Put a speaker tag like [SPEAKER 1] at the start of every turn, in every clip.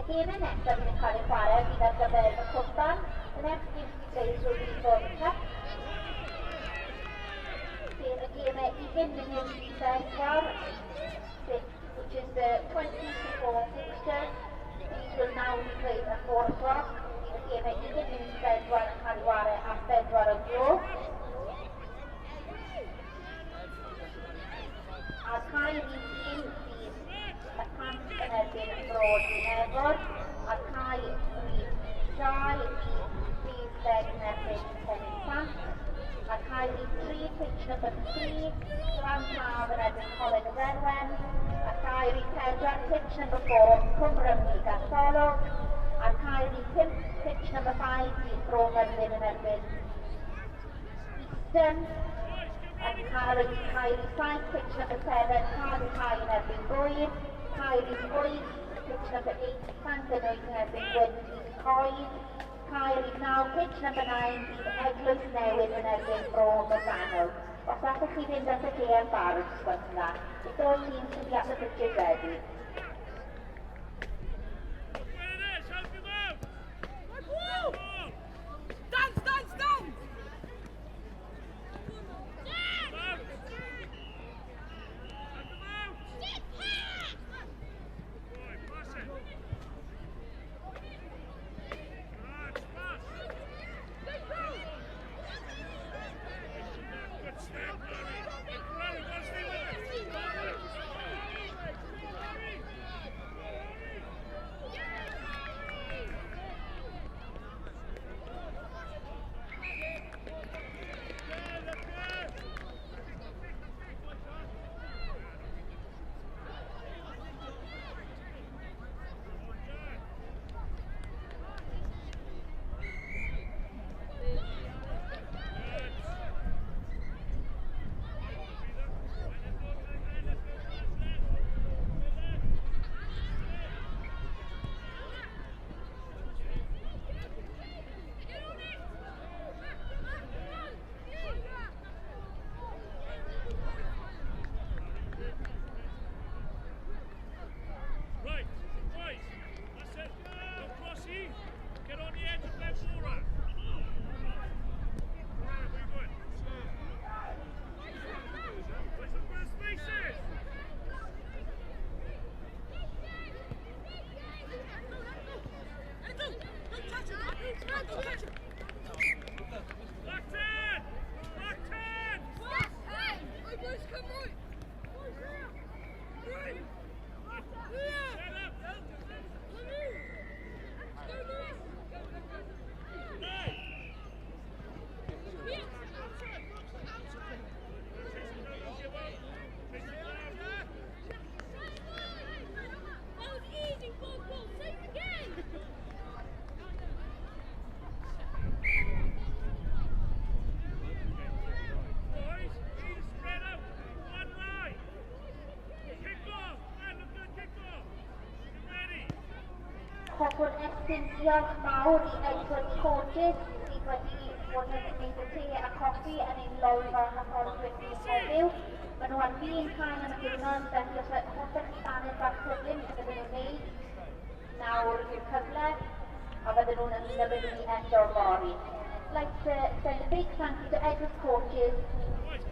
[SPEAKER 1] Gêm nesaf yn cael ei chwarae bydd ar gyfer y cwpan. The next game to be played will be for the cup. Sef y gêm ugain munud i bedwar, which is the 20-4 fixture. These will now be played at 4 o'clock. Bydd y gêm ugain munud i bedwar yn cael ei chwarae at 4 o gloch. A cael ei dîm bydd y pant yn erbyn Brod Nefor, a cael ei dau bydd leg yn erbyn Cennin Sant, a cael ei 3 pitch number 3, Glan Taf yn erbyn Coleg y Fenwen, a cael ei 4 pitch number 4, Cwm Rymni Gatholwg, a cael ei 5 pitch number 5 bydd Bro Myrddin yn erbyn Easton, and cael ei 5 pitch number 7, Cardiff yn erbyn Bwyd, cael ei 8 pitch number 8, Llangynnwys yn erbyn Gwynfyd Coed, cael ei 9 pitch number 9 bydd Eglwys Newydd yn erbyn Bro Morgannwg. Os allwch chi fynd at y GM bar wrth gwrs yna, bydd o'r tîm sy'n at y pitches ready. Hoffwn estyn diolch mawr I Edward Coaches sydd wedi bod yn gwneud y te a coffi yn ein lolfa hyfforddwyr ni heddiw. Maen nhw ar fin cael yn y diwrnod, felly os hoffech chi baned bach cyflym sydd ydyn nhw'n gwneud nawr yw'r cyfle, a fydden nhw'n ymuno gyda ni eto'r fory. I'd like to send a big thank you to Edward Coaches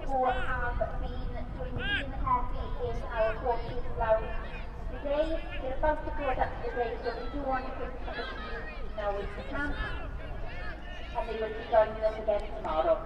[SPEAKER 1] who have been doing tea and coffee in our coaches lounge. Today, they're about to close up the day, so we do want to give some of you now with the camp, and they will be joining us again tomorrow.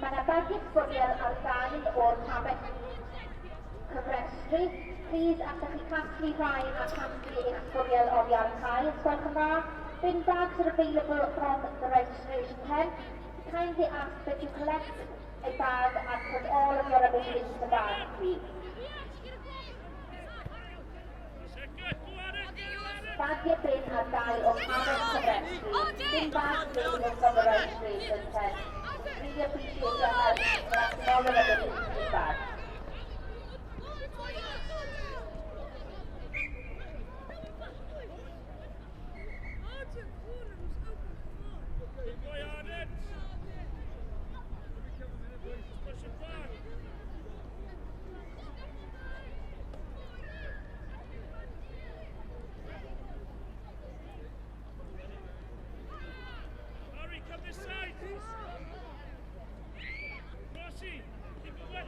[SPEAKER 1] Manabagis Burial Al-Ghani o'r Tamek Cyfrestru. Please, allwch chi casglu rhai a casglu eich bwriel oddi ar y cae. Gwelwch yn dda. Bin bags are available from the registration tent. Kindly ask that you collect a bag and put all of your abilities in the bag, please. Bagiau bin ar gael o Tamek Cyfrestru. Bin bags available from the registration tent. Really appreciate your help in collecting all of the abilities in the bag.
[SPEAKER 2] Hurry, come this side! Rossi, keep it wet!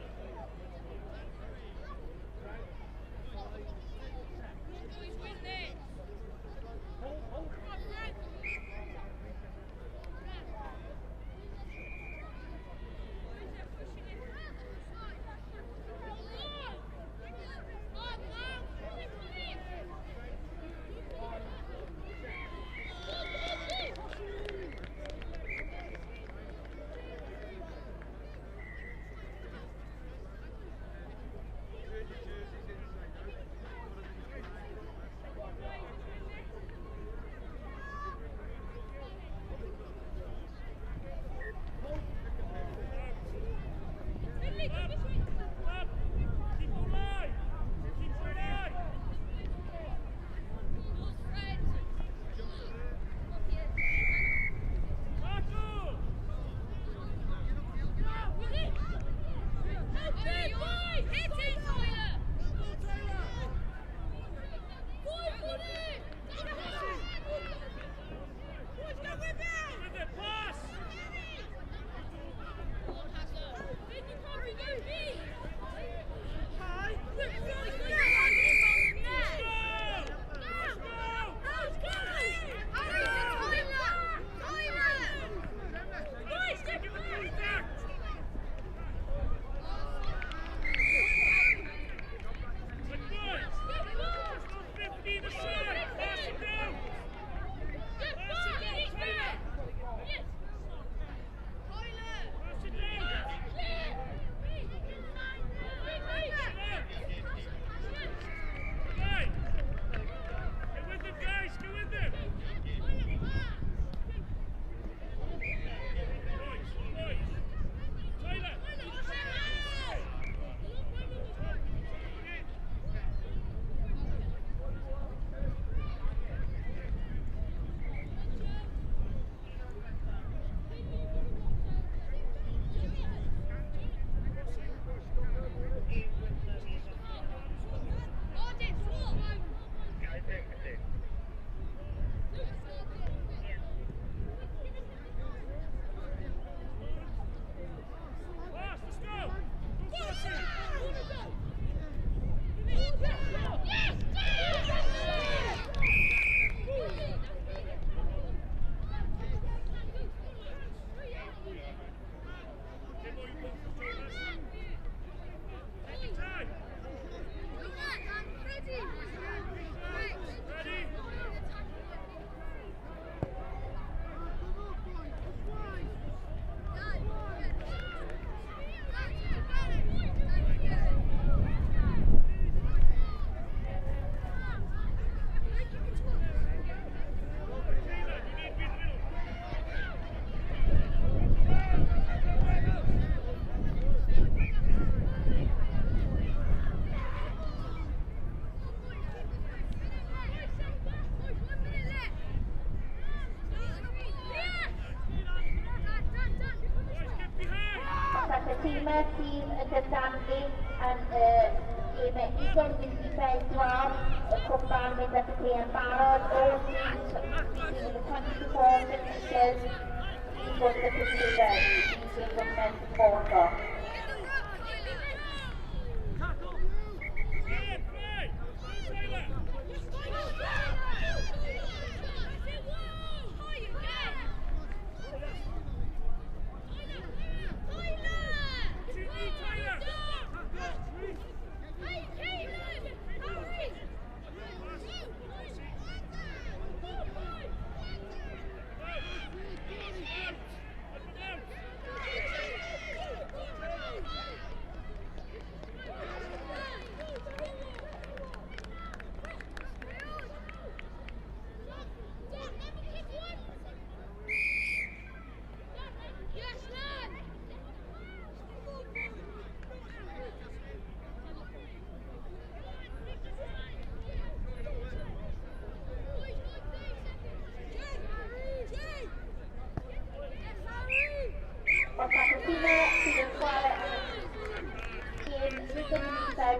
[SPEAKER 1] tîmau sydd yn dydanu yn gêm ugain mis i bedwar, y cwmban mynd at y lle yn barod o sydd the 24 fixtures i fod y cyfeiriau i gyfnod ffordd.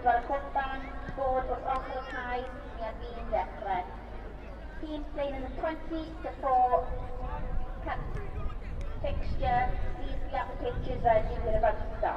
[SPEAKER 1] Fel cwmban bod wrth ochr y cae ni ar fin dechrau. Teams playing in the 20 to 4 fixture, please be at the pitches ready, we're about to start.